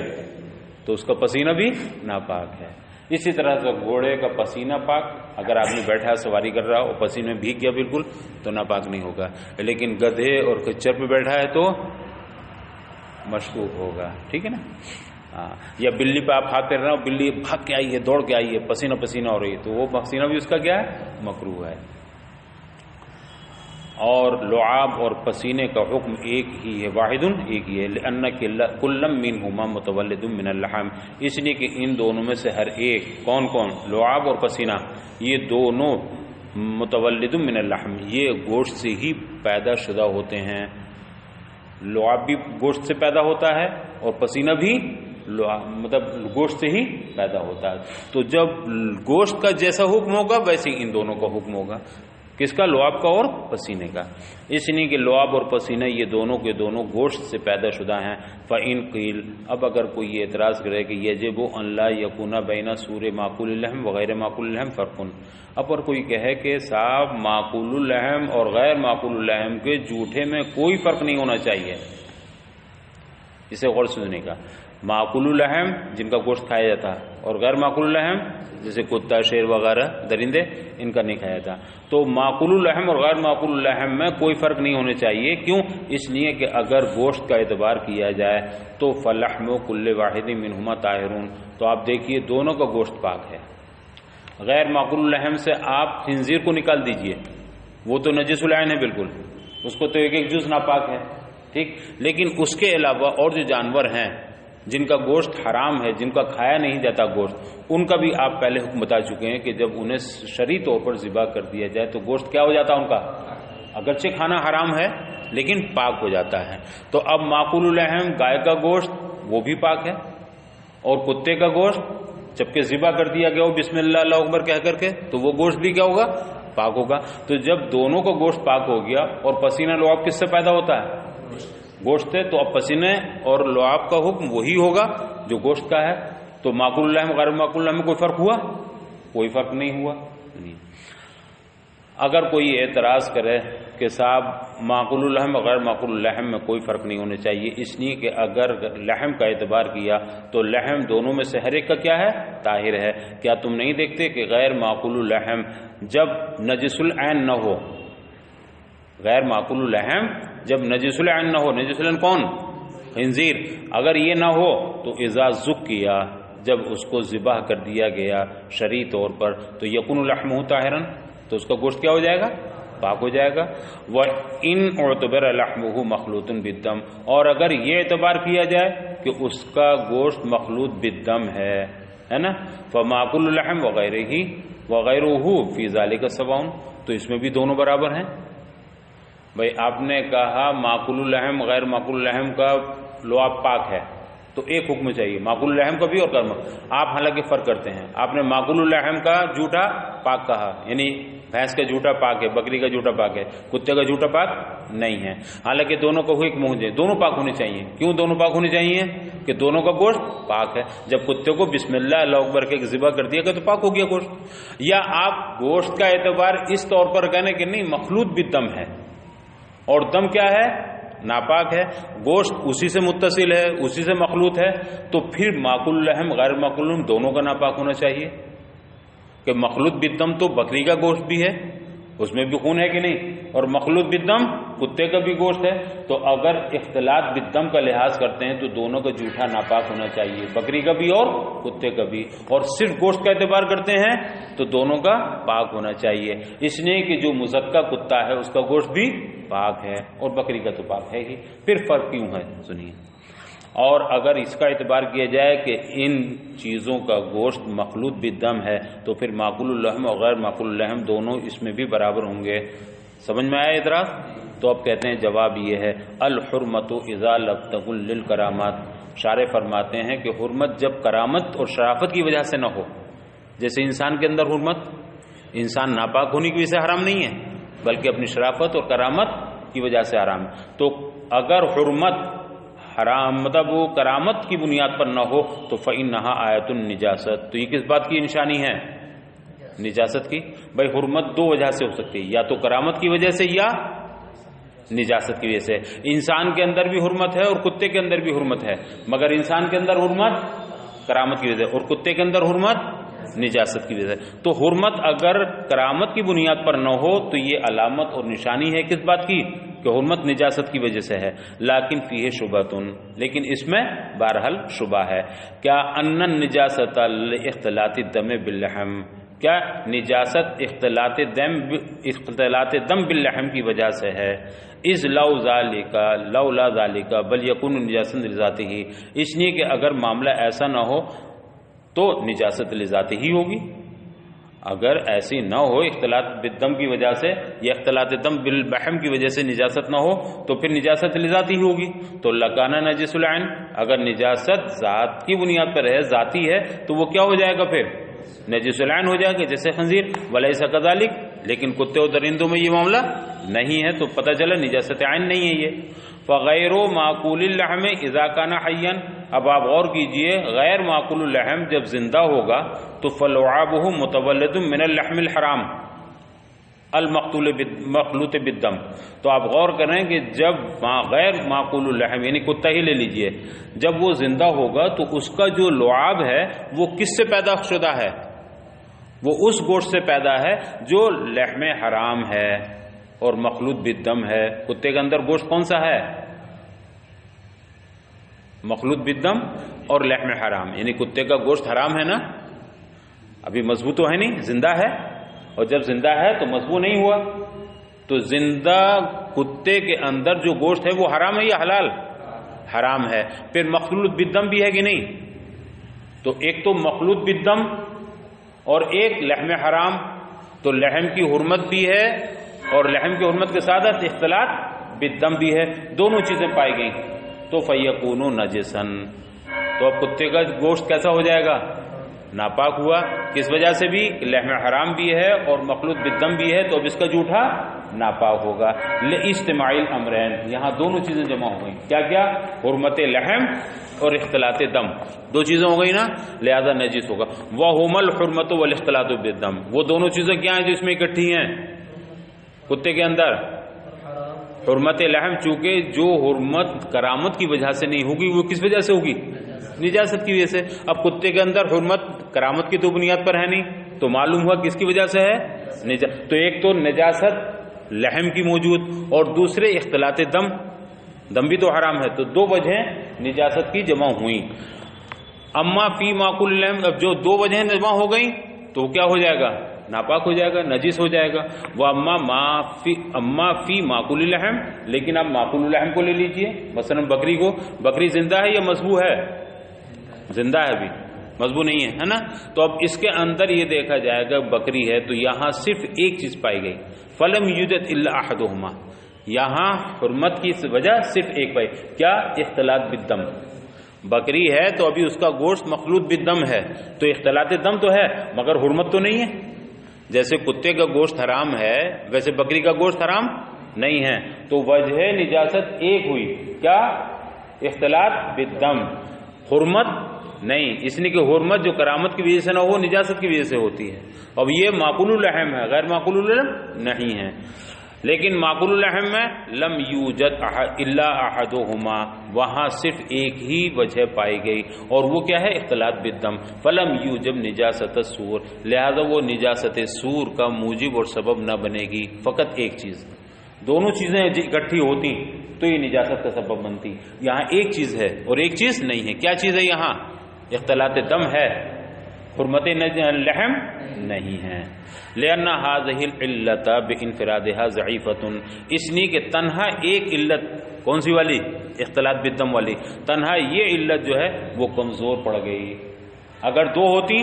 تو اس کا پسینہ بھی ناپاک ہے۔ اسی طرح سے گھوڑے کا پسینہ پاک، اگر آدمی بیٹھا ہے سواری کر رہا اور پسینے میں بھیگ گیا بالکل تو ناپاک نہیں ہوگا، لیکن گدھے اور خچر پہ بیٹھا ہے تو مشکوک ہوگا، ٹھیک ہے نا۔ ہاں، یا بلی پہ آپ ہاتھ پھیر رہے ہو، بلی بھاگ کے آئی ہے، دوڑ کے آئی ہے، پسینہ پسینہ ہو رہی ہے تو وہ پسینہ بھی اس کا کیا ہے؟ مکروہ ہے۔ اور لعاب اور پسینے کا حکم ایک ہی ہے، واحد ایک ہی ہے، لأن کل منہما متولد من اللحم، اس لیے کہ ان دونوں میں سے ہر ایک، کون کون؟ لعاب اور پسینہ، یہ دونوں متولد من اللحم، یہ گوشت سے ہی پیدا شدہ ہوتے ہیں۔ لعاب بھی گوشت سے پیدا ہوتا ہے اور پسینہ بھی مطلب گوشت سے ہی پیدا ہوتا ہے۔ تو جب گوشت کا جیسا حکم ہوگا ویسے ان دونوں کا حکم ہوگا، کس کا؟ لعاب کا اور پسینے کا۔ اس لیے کہ لعاب اور پسینہ یہ دونوں کے دونوں گوشت سے پیدا شدہ ہیں۔ فَإِن قِيل، اب اگر کوئی یہ اعتراض کرے کہ یجب ان لا یکون بین سور معقول اللحم وغیر معقول اللحم فرق، اب اگر کوئی کہے کہ صاحب معقول اللحم اور غیر معقول اللحم کے جھوٹے میں کوئی فرق نہیں ہونا چاہیے، اسے غور سے سننے کا۔ معقول اللحم جن کا گوشت کھایا جاتا اور غیر معقول اللحم جیسے کتا، شیر وغیرہ درندے، ان کا نہیں کھایا جاتا۔ تو معقول اللحم اور غیر معقول اللحم میں کوئی فرق نہیں ہونے چاہیے، کیوں؟ اس لیے کہ اگر گوشت کا اعتبار کیا جائے تو فلحم کل واحد منہما طاہرون، تو آپ دیکھیے دونوں کا گوشت پاک ہے۔ غیر معقول اللحم سے آپ خنزیر کو نکال دیجئے، وہ تو نجس العین ہے بالکل، اس کو تو ایک ایک جز ناپاک ہے، ٹھیک۔ لیکن اس کے علاوہ اور جو جانور ہیں جن کا گوشت حرام ہے، جن کا کھایا نہیں جاتا گوشت، ان کا بھی آپ پہلے حکم بتا چکے ہیں کہ جب انہیں شرعی طور پر ذبح کر دیا جائے تو گوشت کیا ہو جاتا ہے ان کا؟ اگرچہ کھانا حرام ہے لیکن پاک ہو جاتا ہے۔ تو اب معقول اللحم گائے کا گوشت وہ بھی پاک ہے، اور کتے کا گوشت جبکہ ذبح کر دیا گیا ہو بسم اللہ اللہ اکبر کہہ کر کے تو وہ گوشت بھی کیا ہوگا؟ پاک ہوگا۔ تو جب دونوں کا گوشت پاک ہو گیا، اور پسینہ لعاب کس سے پیدا ہوتا ہے؟ گوشت ہے، تو اب پسینے اور لعاب کا حکم وہی ہوگا جو گوشت کا ہے۔ تو معقول اللحم غیر معقول اللحم میں کوئی فرق ہوا؟ کوئی فرق نہیں ہوا۔ اگر کوئی اعتراض کرے کہ صاحب معقول اللحم غیر معقول اللحم میں کوئی فرق نہیں ہونے چاہیے، اس لیے کہ اگر لحم کا اعتبار کیا تو لحم دونوں میں سے ہر ایک کا کیا ہے؟ طاہر ہے۔ کیا تم نہیں دیکھتے کہ غیر معقول اللحم جب نجس العین نہ ہو، غیر معقول اللحم جب نجس العین نہ ہو، نجس العین کون؟ خنزیر، اگر یہ نہ ہو تو اذا ذکیا، جب اس کو ذبح کر دیا گیا شرعی طور پر تو یکون لحمہ طاہرا، تو اس کا گوشت کیا ہو جائے گا؟ پاک ہو جائے گا۔ وَإِنْ اُعْتُبِرَ لَحْمُهُ مَخْلُوطٌ بِالدَّمِ، اور اگر یہ اعتبار کیا جائے کہ اس کا گوشت مخلوط بالدم ہے نا، فَمَعْقُولُ اللَّحْمِ وَغَيْرُهُ فِي ذَلِكَ سَوَاءٌ، تو اس میں بھی دونوں برابر ہیں۔ بھائی آپ نے کہا معقول اللحم غیر معقول اللحم کا لعاب پاک ہے تو ایک حکم چاہیے، معقول اللحم کا بھی اور غیر معقول۔ آپ حالانکہ فرق کرتے ہیں، آپ نے معقول اللحم کا جھوٹا پاک کہا، یعنی بھینس کا جھوٹا پاک ہے، بکری کا جھوٹا پاک ہے، کتے کا جھوٹا پاک نہیں ہے، حالانکہ دونوں کا ایک منہ ہے، دونوں پاک ہونے چاہیے۔ کیوں دونوں پاک ہونے چاہیے؟ کہ دونوں کا گوشت پاک ہے۔ جب کتے کو بسم اللہ اللہ اکبر کے ذبح کر دیا گیا تو پاک ہو گیا گوشت۔ یا آپ گوشت کا اعتبار اس طور پر کہنے کہ نہیں مخلوط بھی دم ہے، اور دم کیا ہے؟ ناپاک ہے، گوشت اسی سے متصل ہے، اسی سے مخلوط ہے، تو پھر معقول اللحم غیر معقول اللحم دونوں کا ناپاک ہونا چاہیے۔ کہ مخلوط بالدم تو بکری کا گوشت بھی ہے، اس میں بھی خون ہے کہ نہیں، اور مخلوط بالدم کتے کا بھی گوشت ہے، تو اگر اختلاط بالدم کا لحاظ کرتے ہیں تو دونوں کا جھوٹا ناپاک ہونا چاہیے، بکری کا بھی اور کتے کا بھی، اور صرف گوشت کا اعتبار کرتے ہیں تو دونوں کا پاک ہونا چاہیے، اس لیے کہ جو مزکا کتا ہے اس کا گوشت بھی پاک ہے اور بکری کا تو پاک ہے ہی۔ پھر فرق کیوں ہے سنیے۔ اور اگر اس کا اعتبار کیا جائے کہ ان چیزوں کا گوشت مخلوط بالدم ہے تو پھر معقول اللحم اور غیر معقول اللحم دونوں اس میں بھی برابر ہوں گے۔ سمجھ میں آیا اعتراض؟ تو اب کہتے ہیں جواب یہ ہے الحرمت اذا لم تکن للکرامات، شارح فرماتے ہیں کہ حرمت جب کرامت اور شرافت کی وجہ سے نہ ہو، جیسے انسان کے اندر حرمت، انسان ناپاک ہونے کی وجہ سے حرام نہیں ہے بلکہ اپنی شرافت اور کرامت کی وجہ سے حرام ہے، تو اگر حرمت حرام مطلب وہ کرامت کی بنیاد پر نہ ہو تو فإنها آیۃ النجاست، تو یہ کس بات کی نشانی ہے؟ نجاست کی۔ بھائی حرمت دو وجہ سے ہو سکتی ہے، یا تو کرامت کی وجہ سے یا نجاست کی وجہ سے۔ انسان کے اندر بھی حرمت ہے اور کتے کے اندر بھی حرمت ہے، مگر انسان کے اندر حرمت کرامت کی وجہ سے اور کتے کے اندر حرمت نجاست کی وجہ سے۔ تو حرمت اگر کرامت کی بنیاد پر نہ ہو تو یہ علامت اور نشانی ہے کس بات کی؟ کہ حرمت نجاست کی وجہ سے ہے۔ لیکن فیہ شبہۃ، لیکن اس میں بہرحال شبہ ہے۔ کیا ان النجاست لاختلاط الدم باللحم، کیا نجاست اختلاط دم باللحم کی وجہ سے ہے؟ اذ لولا ذالک بل یکون نجاست لذاتہ، اس لیے کہ اگر معاملہ ایسا نہ ہو تو نجاست لذاتہ ہی ہوگی۔ اگر ایسی نہ ہو اختلاط بالدم کی وجہ سے یا اختلاط دم باللحم کی وجہ سے نجاست نہ ہو تو پھر نجاست لذاتی ہی ہوگی۔ تو لکانا نجس العین، اگر نجاست ذات کی بنیاد پر ہے، ذاتی ہے، تو وہ کیا ہو جائے گا؟ پھر نجس العین ہو جائے گا، جیسے خنزیر۔ ولیس کذالک، لیکن کتے اور درندوں میں یہ معاملہ نہیں ہے، تو پتہ چلا نجاست عین نہیں ہے یہ۔ فغیر معقول اللحم اذا کان حیا، اب آپ غور کیجئے، غیر معقول اللحم جب زندہ ہوگا تو فلعابہ متولد من اللحم الحرام المخلوط بالدم، تو آپ غور کریں کہ جب غیر معقول اللحم یعنی کتا ہی لے لیجئے، جب وہ زندہ ہوگا تو اس کا جو لعاب ہے وہ کس سے پیدا شدہ ہے؟ وہ اس گوشت سے پیدا ہے جو لحم حرام ہے اور مخلوط بالدم ہے۔ کتے کے اندر گوشت کون سا ہے؟ مخلوط بالدم اور لحم حرام، یعنی کتے کا گوشت حرام ہے نا، ابھی مضبوط تو ہے نہیں، زندہ ہے، اور جب زندہ ہے تو مضبوط نہیں ہوا، تو زندہ کتے کے اندر جو گوشت ہے وہ حرام ہے یا حلال؟ حرام ہے۔ پھر مخلوط بالدم بھی ہے کہ نہیں؟ تو ایک تو مخلوط بالدم اور ایک لحم حرام، تو لحم کی حرمت بھی ہے اور لحم کی حرمت کے ساتھ اختلاط بالدم بھی ہے، دونوں چیزیں پائی گئیں، تو فیکون نجسا، تو اب کتے کا گوشت کیسا ہو جائے گا؟ ناپاک ہوا، کس وجہ سے بھی؟ لحم حرام بھی ہے اور مخلوط بالدم بھی ہے، تو اب اس کا جھوٹا ناپاک ہوگا۔ لاجتماع الامرین، یہاں دونوں چیزیں جمع ہو گئیں، کیا کیا؟ حرمت لحم اور اختلاط دم، دو چیزیں ہو گئی نا، لہذا نجس ہوگا۔ وہما الحرمت والاختلاط بالدم، وہ دونوں چیزیں کیا ہیں جو اس میں اکٹھی ہیں کتے کے اندر؟ حرمت لحم، چونکہ جو حرمت کرامت کی وجہ سے نہیں ہوگی وہ کس وجہ سے ہوگی؟ نجاست کی وجہ سے۔ اب کتے کے اندر حرمت کرامت کی تو بنیاد پر ہے نہیں، تو معلوم ہوا کس کی وجہ سے ہے؟ تو ایک تو نجاست لحم کی موجود اور دوسرے اختلاط دم، دم بھی تو حرام ہے، تو دو وجہیں نجاست کی جمع ہوئیں۔ اما فی معقول اللحم، اب جو دو وجہیں جمع ہو گئیں تو کیا ہو جائے گا؟ ناپاک ہو جائے گا، نجس ہو جائے گا۔ وہ اما فی معقول اللحم، لیکن آپ معقول اللحم کو لے لیجئے، مثلا بکری کو، بکری زندہ ہے یا مذبوح ہے؟ زندہ ہے، ابھی مذبوح نہیں ہے نا، تو اب اس کے اندر یہ دیکھا جائے گا بکری ہے تو یہاں صرف ایک چیز پائی گئی، فلم یوجد الا احدہما، یہاں حرمت کی وجہ صرف ایک پائی، کیا؟ اختلاط بالدم۔ بکری ہے تو ابھی اس کا گوشت مخلوط بالدم ہے، تو اختلاط دم تو ہے مگر حرمت تو نہیں ہے، جیسے کتے کا گوشت حرام ہے ویسے بکری کا گوشت حرام نہیں ہے، تو وجہ نجاست ایک ہوئی، کیا؟ اختلاط بالدم، حرمت نہیں، اس لیے کہ حرمت جو کرامت کی وجہ سے نہ ہو نجاست کی وجہ سے ہوتی ہے، اب یہ معقول اللحم ہے، غیر معقول اللحم نہیں ہے۔ لیکن معقول اللحم میں لم یوجد الا احدہما، وہاں صرف ایک ہی وجہ پائی گئی اور وہ کیا ہے؟ اختلاط بالدم، فلم یوجب نجاست السور، لہذا وہ نجاست سور کا موجب اور سبب نہ بنے گی، فقط ایک چیز، دونوں چیزیں اکٹھی ہوتی تو یہ نجاست کا سبب بنتی، یہاں ایک چیز ہے اور ایک چیز نہیں ہے، کیا چیز ہے یہاں؟ اختلاط دم ہے، حرمت لحم نہیں ہے۔ لأن هذه العلت بانفرادها ضعیفۃ، اس لیے کہ تنہا ایک علت، کون سی والی؟ اختلاط بالدم والی، تنہا یہ علت جو ہے وہ کمزور پڑ گئی، اگر دو ہوتی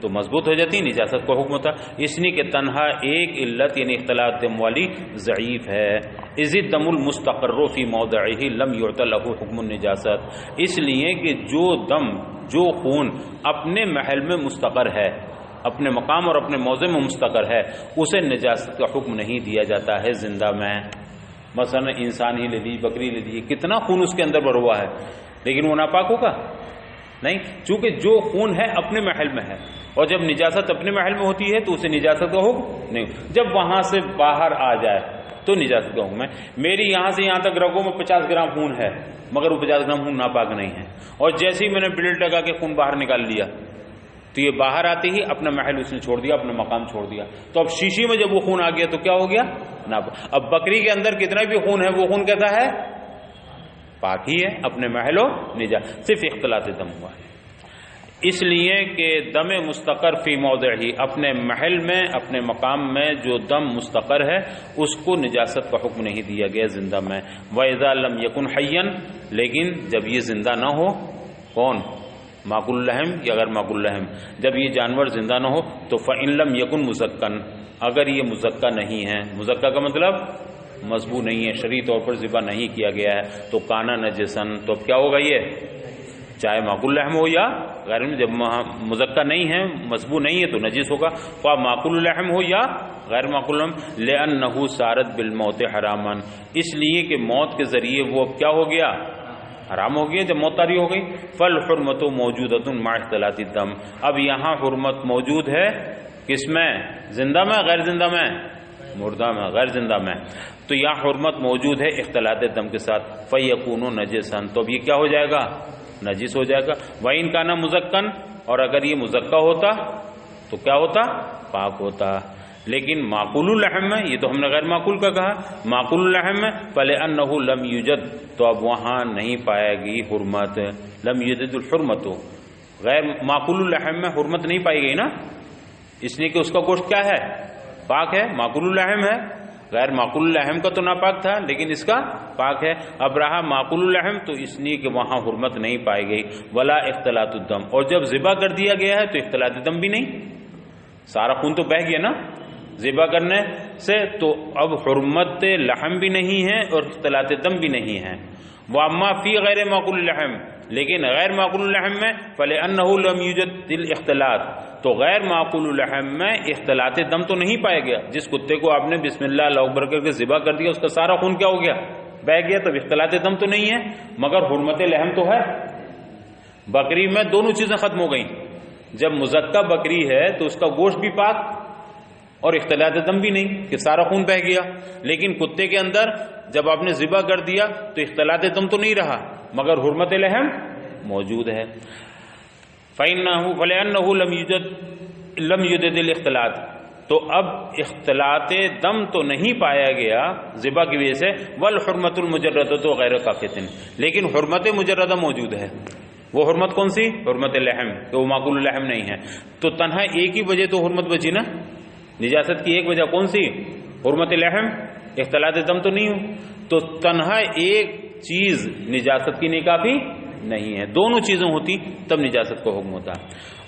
تو مضبوط ہو جاتی، نجاست کا حکم ہوتا، اس لیے کہ تنہا ایک علت یعنی اختلاط دم والی ضعیف ہے۔ اذ الدم المستقر فی موضعہ لم یعط له حکم النجاست، اس لیے کہ جو دم، جو خون اپنے محل میں مستقر ہے، اپنے مقام اور اپنے موضع میں مستقر ہے، اسے نجاست کا حکم نہیں دیا جاتا ہے زندہ میں۔ مثلا انسان ہی لے لیجیے، بکری لے لیجیے، کتنا خون اس کے اندر بھرا ہوا ہے، لیکن وہ ناپاک ہوگا نہیں، چونکہ جو خون ہے اپنے محل میں ہے، اور جب نجاست اپنے محل میں ہوتی ہے تو اسے نجاست کا حکم نہیں، جب وہاں سے باہر آ جائے تو نجاست کا حکم ہے۔ میری یہاں سے یہاں تک رگوں میں 50 گرام خون ہے، مگر وہ 50 گرام خون ناپاک نہیں ہے، اور جیسے ہی میں نے بلیڈ لگا کے خون باہر نکال لیا تو یہ باہر آتے ہی اپنا محل اس نے چھوڑ دیا، اپنا مقام چھوڑ دیا، تو اب شیشی میں جب وہ خون آ گیا تو کیا ہو گیا؟ ناپاک۔ اب بکری کے اندر کتنا بھی خون ہے وہ خون کیسا ہے؟ پاک ہی ہے، اپنے محل و نجاست، صرف اختلاط دم ہوا ہے، اس لیے کہ دم مستقر فی موضعہ، اپنے محل میں، اپنے مقام میں جو دم مستقر ہے اس کو نجاست کا حکم نہیں دیا گیا زندہ میں۔ وَإِذَا لَمْ يَكُنْ حَيًّا، لیکن جب یہ زندہ نہ ہو، کون؟ معقول اللحم یا غیر معقول اللحم، جب یہ جانور زندہ نہ ہو تو فَإِن لَمْ يَكُنْ مُزَكًّا، اگر یہ مزکہ نہیں ہے، مزکہ کا مطلب مذبوح نہیں ہے، شرعی طور پر ذبح نہیں کیا گیا ہے، تو کانا نجسن، تو اب کیا ہوگا؟ یہ چاہے معقول اللحم ہو یا غیر، جب مزکہ نہیں ہے، مذبوح نہیں ہے تو نجس ہوگا، خواہ معقول اللحم ہو یا غیر معقول اللحم، لأنہ صارت بالموت حراما، اس لیے کہ موت کے ذریعے وہ اب کیا ہو گیا؟ حرام ہو گیا، جب موت طاری ہو گئی۔ فالحرمت موجودۃ مع اختلاط الدم، اب یہاں حرمت موجود ہے، کس میں؟ زندہ میں، غیر زندہ میں؟ مردہ میں، غیر زندہ میں، تو یہاں حرمت موجود ہے اختلاط دم کے ساتھ، فیکون نجسا، تو اب یہ کیا ہو جائے گا؟ نجس ہو جائے گا۔ وَإِن كَانَ مُزَكًّا، اور اگر یہ مزکہ ہوتا تو کیا ہوتا؟ پاک ہوتا۔ لیکن معقول اللحم میں، یہ تو ہم نے غیر معقول کا کہا، معقول اللحم میں فَلِأَنَّهُ لَمْ يُوجد، تو اب وہاں نہیں پائے گی حرمت، لم یوجد الحرمت، غیر معقول اللحم میں حرمت نہیں پائی گئی نا، اس لیے کہ اس کا گوشت کیا ہے؟ پاک ہے، معقول اللحم ہے، غیر معقول اللحم کا تو ناپاک تھا لیکن اس کا پاک ہے، اب رہا معقول اللحم تو اس لیے کہ وہاں حرمت نہیں پائی گئی، ولا اختلاط الدم، اور جب ذبح کر دیا گیا ہے تو اختلاط دم بھی نہیں، سارا خون تو بہہ گیا نا ذبح کرنے سے، تو اب حرمت لحم بھی نہیں ہے اور اختلاط دم بھی نہیں ہے۔ وَأَمَّا فِي غَيْرِ مَعْقُولِ اللَّحْمِ، لیکن غیر معقول اللحم میں فَلِأَنَّهُ لَمْ يُوجَدْ الاختلاط، تو غیر معقول اللحم میں اختلاط دم تو نہیں پایا گیا، جس کتے کو آپ نے بسم اللہ اللہ اکبر کر کے ذبح کر دیا اس کا سارا خون کیا ہو گیا؟ بہہ گیا، تب اختلاط دم تو نہیں ہے، مگر حرمت لحم تو ہے۔ بکری میں دونوں چیزیں ختم ہو گئیں، جب مزکہ بکری ہے تو اس کا گوشت بھی پاک اور اختلاط دم بھی نہیں کہ سارا خون بہہ گیا، لیکن کتے کے اندر جب آپ نے ذبح کر دیا تو اختلاط دم تو نہیں رہا مگر حرمت لحم موجود ہے۔ فَلِأَنَّهُ لَمْ يُوجَدْ الاختلاط، تو اب اختلاط دم تو نہیں پایا گیا ذبح کی وجہ سے، وَالْحُرْمَةُ الْمُجَرَّدَةُ غَيْرَ كَافِيَةٍ، لیکن حرمت مجردہ موجود ہے، وہ حرمت کون سی؟ حرمت لحم، کہ وہ معقول اللحم نہیں ہے، تو تنہا ایک ہی وجہ تو حرمت بچی نا، نجاست کی ایک وجہ کون سی؟ حرمت لحم، اختلاط دم تو نہیں ہو، تو تنہا ایک چیز نجاست کی نہیں کافی نہیں ہے، دونوں چیزیں ہوتی تب نجاست کو حکم ہوتا ہے۔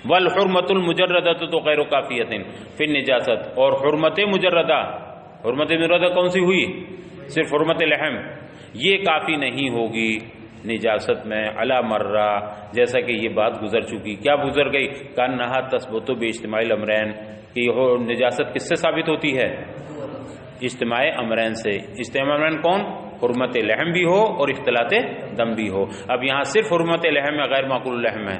والحرمت المجردہ تو غیر کافیۃ فی النجاست، اور حرمت مجردہ کون سی ہوئی؟ صرف حرمت لحم، یہ کافی نہیں ہوگی نجاست میں، علی مرہ، جیسا کہ یہ بات گزر چکی، کیا گزر گئی؟ کانہا تثبت باجتماع الامرین، کہ یہ نجاست کس سے ثابت ہوتی ہے؟ اجتماع امرین سے. اجتماع امرین کون؟ حرمت لحم بھی ہو اور اختلاط دم بھی ہو. اب یہاں صرف حرمت لحم ہے، غیر معقول الرحم ہے،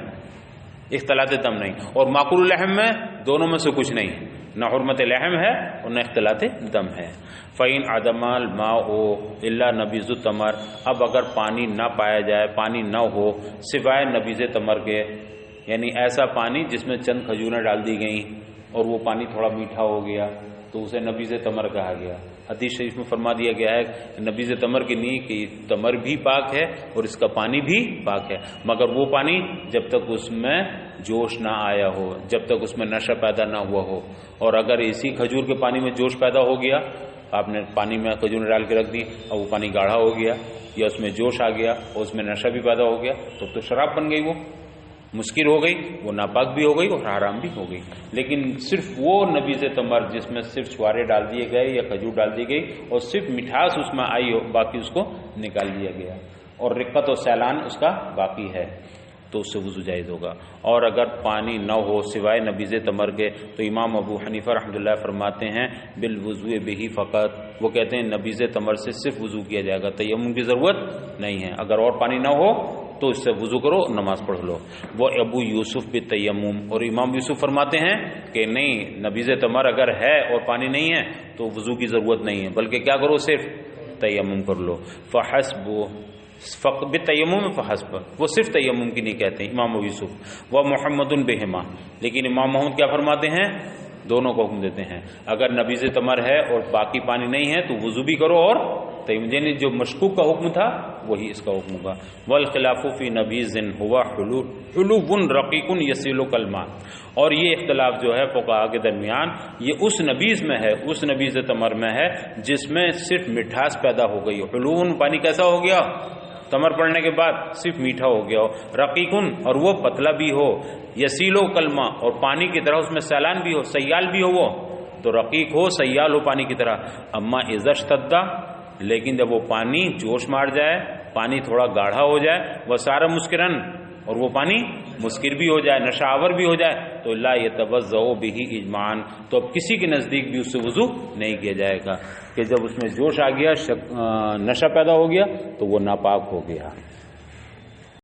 اختلاط دم نہیں. اور معقول الرحم میں دونوں میں سے کچھ نہیں، نہ حرمت لحم ہے اور نہ اختلاط دم ہے. فَإِنْ عَدَمَ الْمَاءُ إِلَّا نَبِيذُ التَّمْرِ، اب اگر پانی نہ پایا جائے، پانی نہ ہو سوائے نبیذ تمر کے، یعنی ایسا پانی جس میں چند کھجوریں ڈال دی گئیں اور وہ پانی تھوڑا میٹھا ہو گیا تو اسے نبیذ تمر کہا گیا. حدیث شریف میں فرما دیا گیا ہے نبیذ تمر کی نہیں کہ تمر بھی پاک ہے اور اس کا پانی بھی پاک ہے، مگر وہ پانی جب تک اس میں جوش نہ آیا ہو، جب تک اس میں نشہ پیدا نہ ہوا ہو. اور اگر اسی کھجور کے پانی میں جوش پیدا ہو گیا، آپ نے پانی میں کھجور ڈال کے رکھ دی اور وہ پانی گاڑھا ہو گیا یا اس میں جوش آ گیا اور اس میں نشہ بھی پیدا ہو گیا تو شراب بن گئی، وہ مسکر ہو گئی، وہ ناپاک بھی ہو گئی اور حرام بھی ہو گئی. لیکن صرف وہ نبیذ تمر جس میں صرف چھوارے ڈال دیے گئے یا کھجور ڈال دی گئی اور صرف مٹھاس اس میں آئی ہو، باقی اس کو نکال دیا گیا اور رقت و سیلان اس کا باقی ہے تو اس سے وضو جائز ہوگا. اور اگر پانی نہ ہو سوائے نبیذ تمر کے تو امام ابو حنیفہ رحمۃ اللہ فرماتے ہیں بالوضوء بہ فقط، وہ کہتے ہیں نبیذ تمر سے صرف وضو کیا جائے گا، تیمم کی ضرورت نہیں ہے. اگر اور پانی نہ ہو تو اس سے وضو کرو، نماز پڑھ لو. وہ ابو یوسف بالتیمم، اور امام یوسف فرماتے ہیں کہ نہیں، نبیذ تمر اگر ہے اور پانی نہیں ہے تو وضو کی ضرورت نہیں ہے، بلکہ کیا کرو، صرف تیمم کر لو. فحسب بالتیمم فحسب، وہ صرف تیمم کی نہیں کہتے ہیں امام یوسف. وہ محمد بہما، لیکن امام محمد کیا فرماتے ہیں؟ دونوں کو حکم دیتے ہیں. اگر نبیذ تمر ہے اور باقی پانی نہیں ہے تو وضو بھی کرو اور تیمم، یعنی جو مشکوک کا حکم تھا وہی اس کا حکم ہوگا. والخلاف فی نبیذ ہوا حلو رقیق یسیل کالماء، اور یہ اختلاف جو ہے فقہاء کے درمیان یہ اس نبیذ میں ہے، اس نبیذ تمر میں ہے جس میں صرف مٹھاس پیدا ہو گئی. حلو پانی کیسا ہو گیا؟ تمر پڑنے کے بعد صرف میٹھا ہو گیا ہو. رقیقن، اور وہ پتلا بھی ہو. یسیل و کلمہ، اور پانی کی طرح اس میں سیلان بھی ہو، سیال بھی ہو، وہ تو رقیق ہو، سیال ہو پانی کی طرح. اما اذا اشتد، لیکن جب وہ پانی جوش مار جائے، پانی تھوڑا گاڑھا ہو جائے، وہ سارا مسکرن، اور وہ پانی مسکر بھی ہو جائے، نشہ آور بھی ہو جائے، تو لا یتوضأ بہ اجماعا، تو اب کسی کے نزدیک بھی اس سے وضو نہیں کیا جائے گا کہ جب اس میں جوش آ گیا، نشہ پیدا ہو گیا تو وہ ناپاک ہو گیا.